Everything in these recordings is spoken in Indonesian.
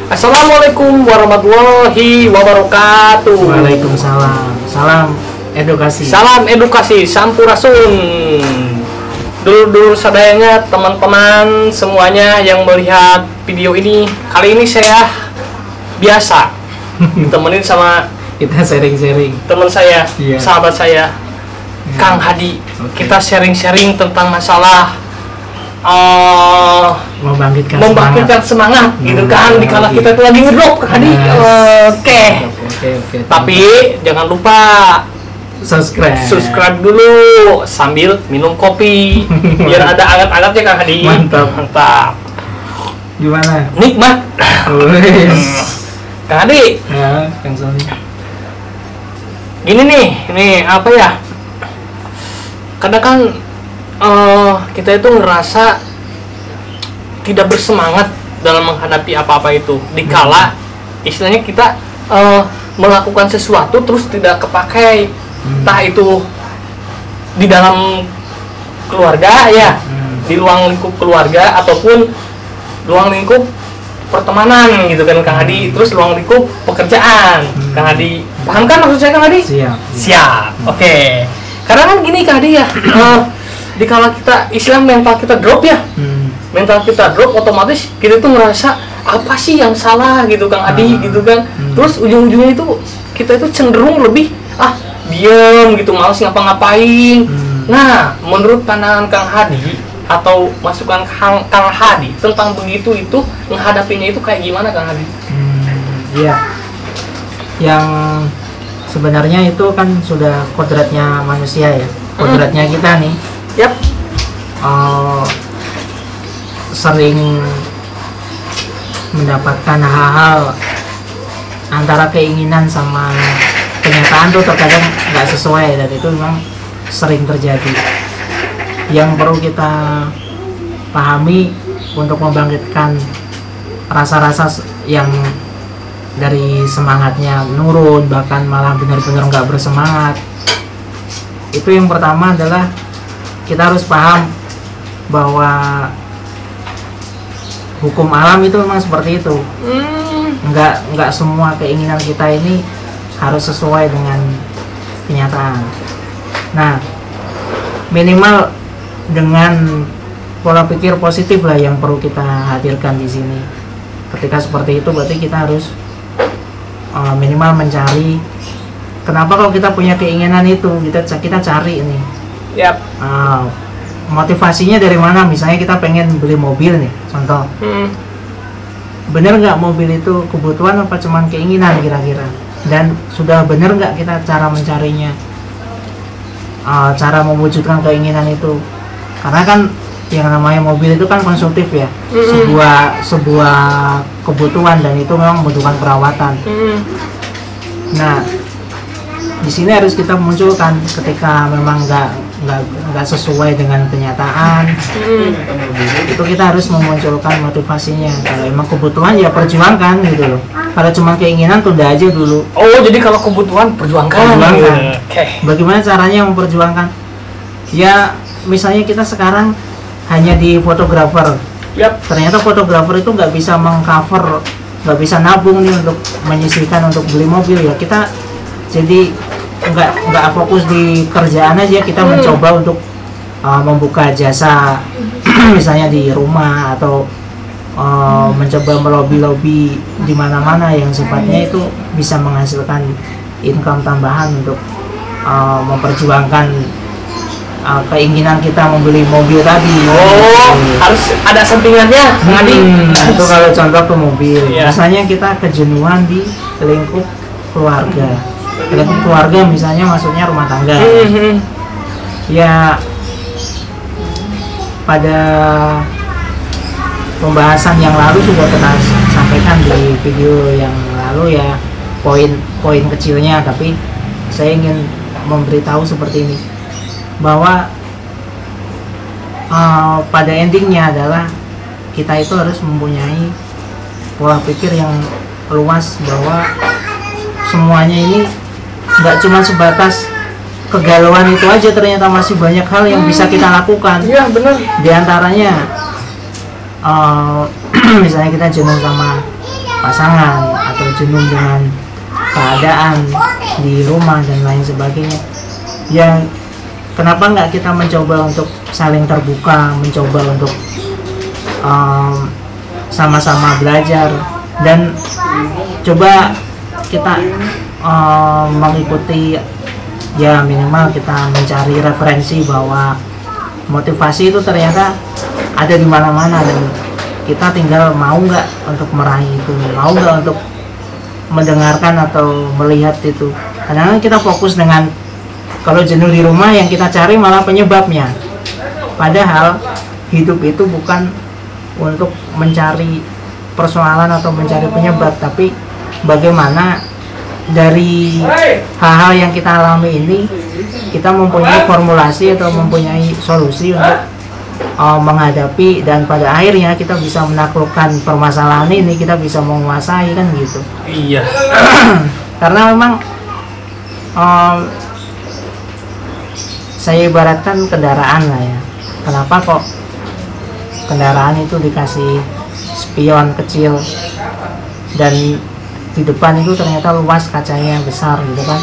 Assalamualaikum warahmatullahi wabarakatuh. Waalaikumsalam. Salam edukasi. Salam edukasi, sampurasun. Dulu sadayanya teman-teman semuanya yang melihat video ini. Kali ini saya biasa ditemenin sama Kita sharing-sharing. teman saya, Iya. sahabat saya, Kang Hadi. Oke. Kita sharing-sharing tentang masalah Membangkitkan semangat gitu kan, Nah, dikala oke. kita itu lagi ngedrop Kang Hadi. Yes. Oke. Oke. Tapi jangan lupa subscribe dulu sambil minum kopi biar ada anget-angetnya Kang Hadi. Mantap. Gimana? Nikmat. Wes. Kang Hadi, Ya, Kang Sony. gini nih, ini apa ya? Kadang kan kita itu ngerasa tidak bersemangat dalam menghadapi apa-apa itu. Dikala istilahnya kita melakukan sesuatu terus tidak kepakai, entah itu di dalam keluarga ya, di ruang lingkup keluarga ataupun ruang lingkup pertemanan gitu kan Kang Hadi, terus ruang lingkup pekerjaan. Kang Hadi paham kan maksud saya Kang Hadi? Siap. Oke. Karena kan gini Kang Hadi ya, dikala kita Islam mental kita drop ya, mental kita drop, otomatis kita tuh ngerasa apa sih yang salah gitu Kang Hadi gitu kan. Terus ujung-ujungnya itu kita itu cenderung lebih diam gitu, malas ngapa-ngapain. Nah, menurut pandangan Kang Hadi atau masukan Kang Hadi tentang begitu itu menghadapinya itu kayak gimana Kang Hadi? Iya. Yang sebenarnya itu kan sudah kodratnya manusia ya, kodratnya kita nih. Yap. Sering mendapatkan hal-hal antara keinginan sama kenyataan tuh terkadang nggak sesuai, dan itu memang sering terjadi. Yang perlu kita pahami untuk membangkitkan rasa-rasa yang dari semangatnya nurun, bahkan malah benar-benar nggak bersemangat, itu yang pertama adalah kita harus paham bahwa hukum alam itu memang seperti itu. Nggak semua keinginan kita ini harus sesuai dengan kenyataan. Nah, minimal dengan pola pikir positif lah yang perlu kita hadirkan di sini. Ketika seperti itu berarti kita harus minimal mencari kenapa kalau kita punya keinginan itu, kita cari ini. Yap. Motivasinya dari mana? Misalnya kita pengen beli mobil nih, contoh. Bener nggak mobil itu kebutuhan apa cuman keinginan kira-kira? Dan sudah bener nggak kita cara mencarinya, cara mewujudkan keinginan itu? Karena kan yang namanya mobil itu kan konsumtif ya, sebuah kebutuhan, dan itu memang membutuhkan perawatan. Nah, di sini harus kita munculkan ketika memang nggak sesuai dengan kenyataan, itu kita harus memunculkan motivasinya. Kalau emang kebutuhan ya perjuangkan gitu loh. Kalau cuma keinginan tunda aja dulu. Oh, jadi kalau kebutuhan perjuangkan. Okay. Bagaimana caranya memperjuangkan? Ya, misalnya kita sekarang hanya di fotografer. Yap. Ternyata fotografer itu nggak bisa mengcover, nggak bisa nabung nih untuk menyisihkan untuk beli mobil, ya kita jadi nggak fokus di kerjaan aja, kita mencoba untuk membuka jasa misalnya di rumah, atau mencoba melobi di mana-mana yang sifatnya itu bisa menghasilkan income tambahan untuk memperjuangkan keinginan kita membeli mobil tadi. Harus ada sampingannya Hadi. Itu kalau contoh ke mobil. Misalnya kita kejenuhan di lingkup keluarga. Lingkup keluarga misalnya maksudnya rumah tangga. Ya, pada pembahasan yang lalu sudah kita sampaikan di video yang lalu ya, poin-poin kecilnya, tapi saya ingin memberitahu seperti ini, bahwa pada endingnya adalah kita itu harus mempunyai pola pikir yang luas, bahwa semuanya ini nggak cuma sebatas kegalauan itu aja, ternyata masih banyak hal yang bisa kita lakukan. Iya, benar. Di antaranya misalnya kita jenuh sama pasangan atau jenuh dengan keadaan di rumah dan lain sebagainya, ya kenapa nggak kita mencoba untuk saling terbuka, mencoba untuk sama-sama belajar dan coba kita mengikuti, ya minimal kita mencari referensi bahwa motivasi itu ternyata ada di mana-mana dan kita tinggal mau nggak untuk meraih itu, mau nggak untuk mendengarkan atau melihat itu. Kadang-kadang kita fokus dengan kalau jenuh di rumah yang kita cari malah penyebabnya, padahal hidup itu bukan untuk mencari persoalan atau mencari penyebab, tapi bagaimana dari hal-hal yang kita alami ini kita mempunyai formulasi atau mempunyai solusi untuk menghadapi, dan pada akhirnya kita bisa menaklukkan permasalahan ini, kita bisa menguasai, kan gitu. Iya. Karena memang saya ibaratkan kendaraan lah ya. Kenapa kok kendaraan itu dikasih spion kecil dan di depan itu ternyata luas kacanya besar gitu kan?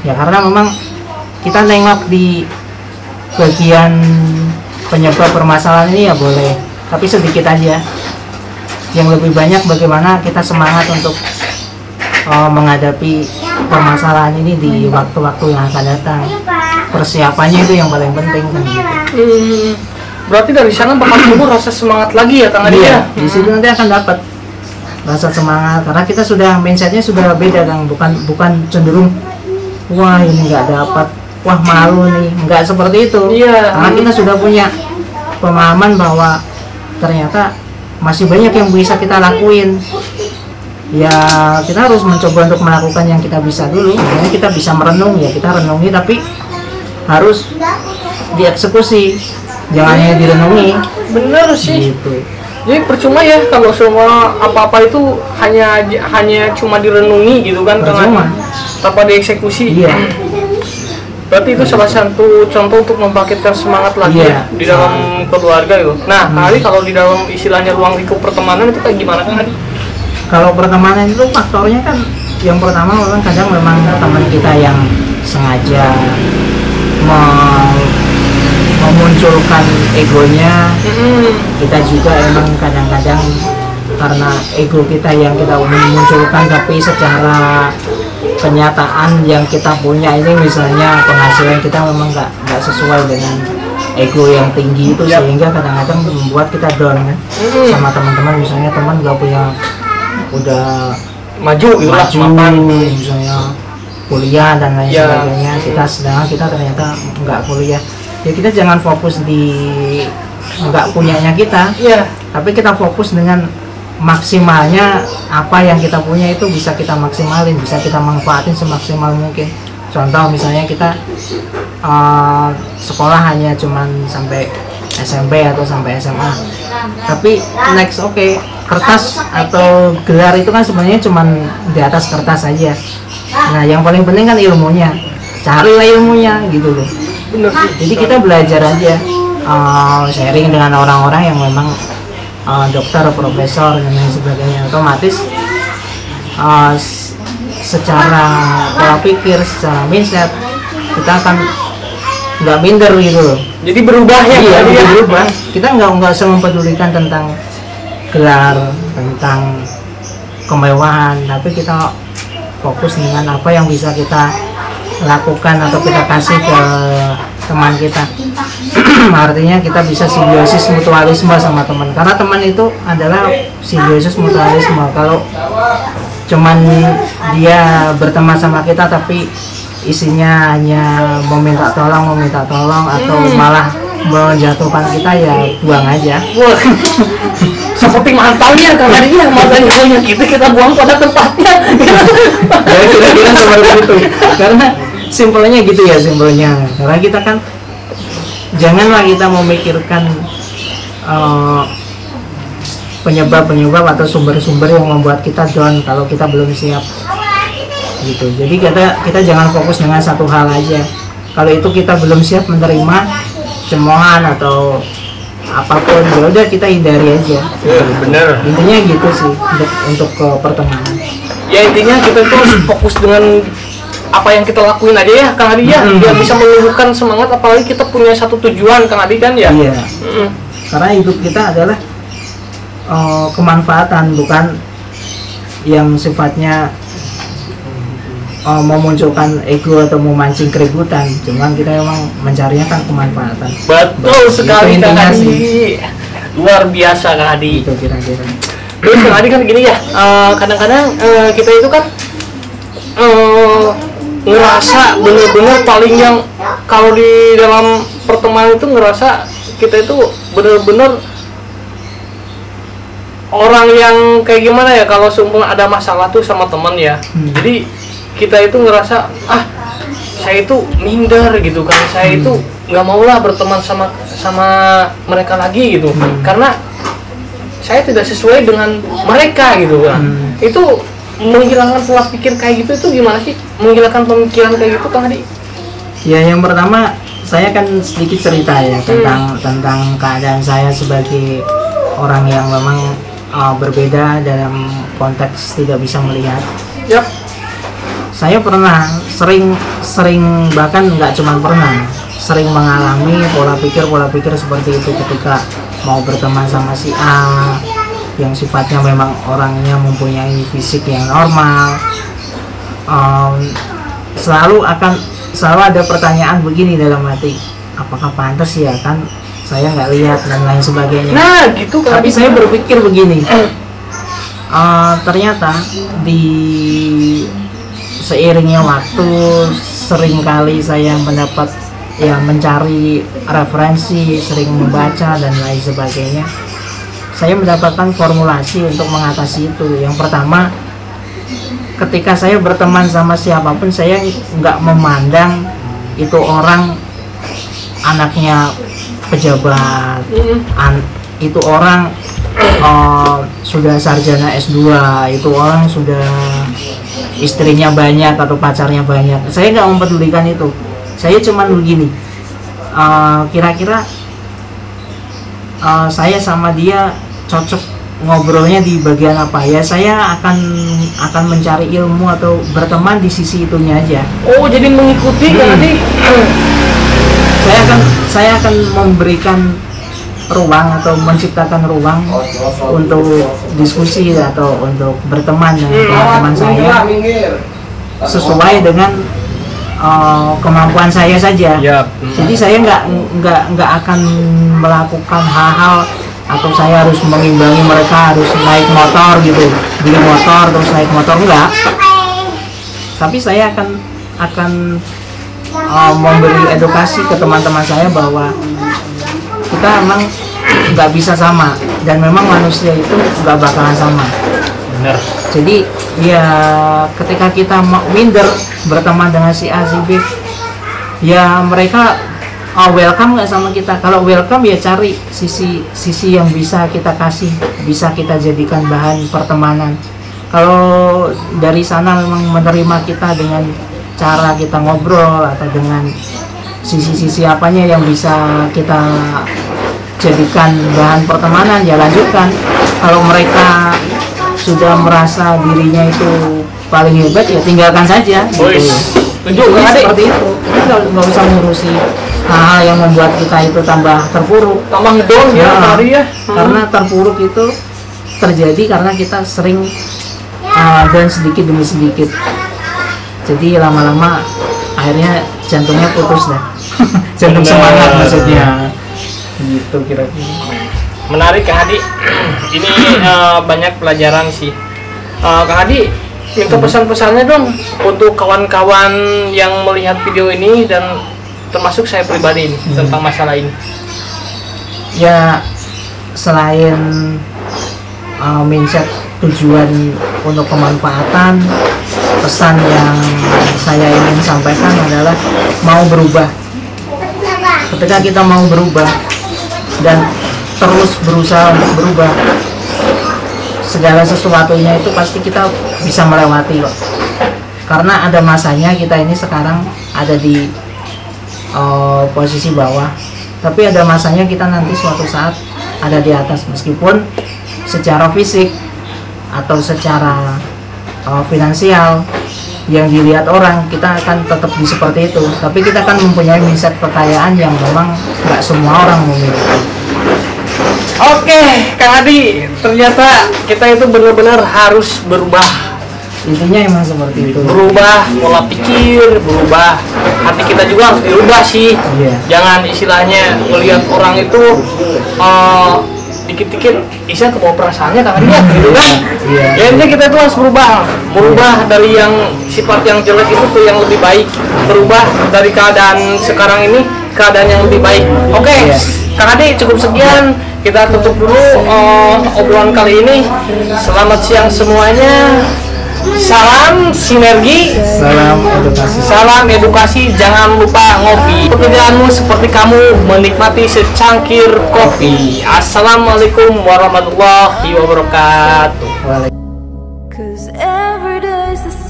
Ya karena memang kita nengok di bagian penyebab permasalahan ini ya boleh, tapi sedikit aja. Yang lebih banyak bagaimana kita semangat untuk menghadapi permasalahan ini di waktu-waktu yang akan datang. Persiapannya itu yang paling penting kan gitu. Berarti dari sana bakal tumbuh rasa semangat lagi ya Kang Adi ya? Di situ nanti akan dapat rasa semangat karena kita sudah mindsetnya sudah beda, Kang. Bukan cenderung wah ini nggak dapat, wah malu nih, nggak seperti itu. Iya. Karena kita sudah punya pemahaman bahwa ternyata masih banyak yang bisa kita lakuin. Ya kita harus mencoba untuk melakukan yang kita bisa dulu. Misalnya kita bisa merenung, ya kita renungi, tapi harus dieksekusi, jangan hanya direnungi. Bener sih. Gitu. Jadi percuma ya kalau semua apa-apa itu hanya cuma direnungi gitu kan, Percuma. tanpa dieksekusi. Iya. Berarti itu salah satu contoh untuk membangkitkan semangat lagi Iya. ya di dalam keluarga itu. Nah, kali kalau di dalam istilahnya ruang lingkup pertemanan itu kayak gimana kan? Kalau pertemanan itu faktornya kan yang pertama memang kadang memang teman kita yang sengaja memunculkan egonya. Kita juga emang kadang-kadang karena ego kita yang kita memunculkan, tapi secara kenyataan yang kita punya ini misalnya penghasilan kita memang nggak sesuai dengan ego yang tinggi itu, sehingga kadang-kadang membuat kita down kan sama teman-teman. Misalnya teman nggak punya, udah maju misalnya kuliah dan lain sebagainya, sedangkan kita ternyata nggak kuliah. Ya kita jangan fokus di nggak punyanya kita, tapi kita fokus dengan maksimalnya apa yang kita punya itu bisa kita maksimalin, bisa kita manfaatin semaksimal mungkin. Contoh misalnya kita sekolah hanya cuman sampai SMP atau sampai SMA, tapi next kertas atau gelar itu kan sebenarnya cuman di atas kertas aja. Nah yang paling penting kan ilmunya, carilah ilmunya gitu loh. Bener sih. Jadi kita belajar aja, sharing dengan orang-orang yang memang dokter, profesor dan lain sebagainya. Otomatis secara pola pikir, secara mindset kita akan nggak minder gitu loh. Jadi berubah ya? Iya, berubah. Kita nggak usah mempedulikan tentang gelar, tentang kemewahan, tapi kita fokus dengan apa yang bisa kita lakukan atau kita kasih ke teman kita. Artinya kita bisa simbiosis mutualisme sama teman, karena teman itu adalah simbiosis mutualisme. Kalau cuman dia berteman sama kita tapi isinya hanya meminta tolong atau malah menjatuhkan kita, ya buang aja. Wah, seperti mantannya karena dia mantannya kita buang pada tempatnya. Ya kira-kira seperti itu. Karena simpelnya gitu ya, karena kita kan janganlah kita memikirkan penyebab atau sumber-sumber yang membuat kita down kalau kita belum siap gitu. Jadi kita jangan fokus dengan satu hal aja. Kalau itu kita belum siap menerima cemoohan atau apapun ya udah kita hindari aja. Bener. Intinya gitu sih untuk ke pertemanan. Ya intinya kita tuh harus fokus dengan apa yang kita lakuin aja ya Kang Adi ya, biar bisa menumbuhkan semangat, apalagi kita punya satu tujuan Kang Adi kan ya. Iya. Karena hidup kita adalah kemanfaatan, bukan yang sifatnya memunculkan ego atau memancing keributan. Cuman kita memang mencarinya kan kemanfaatan. Betul sekali Kang Adi. Luar biasa Kang Adi. Itu kira-kira. Terus Kang Adi kan gini ya, kadang-kadang kita itu kan ngerasa bener-bener paling yang kalau di dalam pertemanan itu ngerasa kita itu bener-bener orang yang kayak gimana ya, kalau seumpama ada masalah tuh sama teman ya, jadi kita itu ngerasa saya itu minder gitu kan, saya itu nggak mau lah berteman sama mereka lagi gitu, karena saya tidak sesuai dengan mereka gitu kan. Itu menghilangkan pola pikir kayak gitu itu gimana sih? Menghilangkan pemikiran kayak gitu Kang Adi? Ya yang pertama saya kan sedikit cerita ya tentang keadaan saya sebagai orang yang memang berbeda dalam konteks tidak bisa melihat. Yap. Saya pernah sering bahkan nggak cuma pernah, sering mengalami pola pikir seperti itu ketika mau berteman sama si A yang sifatnya memang orangnya mempunyai fisik yang normal. Selalu ada pertanyaan begini dalam hati, apakah pantas ya, kan saya nggak lihat dan lain sebagainya. Nah gitu kan. Tapi saya berpikir begini, ternyata di seiringnya waktu seringkali saya mencari referensi, sering membaca dan lain sebagainya. Saya mendapatkan formulasi untuk mengatasi itu. Yang pertama, ketika saya berteman sama siapapun, saya nggak memandang itu orang anaknya pejabat, itu orang sudah sarjana S2, itu orang sudah istrinya banyak atau pacarnya banyak. Saya nggak mempedulikan itu. Saya cuman begini, kira-kira saya sama dia cocok ngobrolnya di bagian apa ya. Saya akan mencari ilmu atau berteman di sisi itunya aja. Oh, jadi mengikuti kan nanti. Saya akan memberikan ruang atau menciptakan ruang untuk diskusi atau untuk berteman dengan teman saya sesuai dengan kemampuan saya saja. Jadi saya nggak akan melakukan hal-hal atau saya harus mengimbangi mereka harus naik motor gitu, beli motor terus naik motor, enggak. Tapi saya akan memberi edukasi ke teman-teman saya bahwa kita emang nggak bisa sama dan memang manusia itu nggak bakalan sama. Benar. Jadi ya ketika kita minder berteman dengan si A si B, ya mereka welcome nggak sama kita. Kalau welcome ya cari sisi yang bisa kita kasih, bisa kita jadikan bahan pertemanan. Kalau dari sana memang menerima kita dengan cara kita ngobrol atau dengan sisi-sisi apanya yang bisa kita jadikan bahan pertemanan, ya lanjutkan. Kalau mereka sudah merasa dirinya itu paling hebat, ya tinggalkan saja gitu. Tunjukkan seperti itu. Kita nggak usah ngurusi hal yang membuat kita itu tambah terpuruk, tambah ngedon ya, karena terpuruk itu terjadi karena kita sering dan sedikit demi sedikit. Jadi lama-lama akhirnya jantungnya putus dah. Jantung semangat maksudnya. Gitu kira-kira. Menarik Kang Adi. Ini banyak pelajaran sih. Kang Adi, minta pesan-pesannya dong untuk kawan-kawan yang melihat video ini dan termasuk saya pribadi tentang masalah ini. Ya selain mindset tujuan untuk kemanfaatan, pesan yang saya ingin sampaikan adalah mau berubah. Ketika kita mau berubah dan terus berusaha untuk berubah, segala sesuatunya itu pasti kita bisa melewati kok. Karena ada masanya kita ini sekarang ada di posisi bawah, tapi ada masanya kita nanti suatu saat ada di atas, meskipun secara fisik atau secara finansial yang dilihat orang kita akan tetap di seperti itu, tapi kita kan mempunyai mindset kekayaan yang memang nggak semua orang memiliki. Oke, Kang Adi, ternyata kita itu benar-benar harus berubah. Intinya emang seperti itu. Berubah pola pikir, berubah hati kita juga harus dirubah sih. Iya. Jangan istilahnya melihat orang itu dikit-dikit isinya kebawa perasaannya Kang Adi ya, gitu kan? Iya. Ya intinya kita itu harus berubah dari yang sifat yang jelek itu ke yang lebih baik, berubah dari keadaan sekarang ini keadaan yang lebih baik. Oke, Iya. Kang Adi cukup sekian, kita tutup dulu obrolan kali ini. Selamat siang semuanya. Salam sinergi, salam edukasi, jangan lupa ngopi. Pekerjaanmu seperti kamu menikmati secangkir kopi. Assalamualaikum warahmatullahi wabarakatuh. Waalaikumsalam.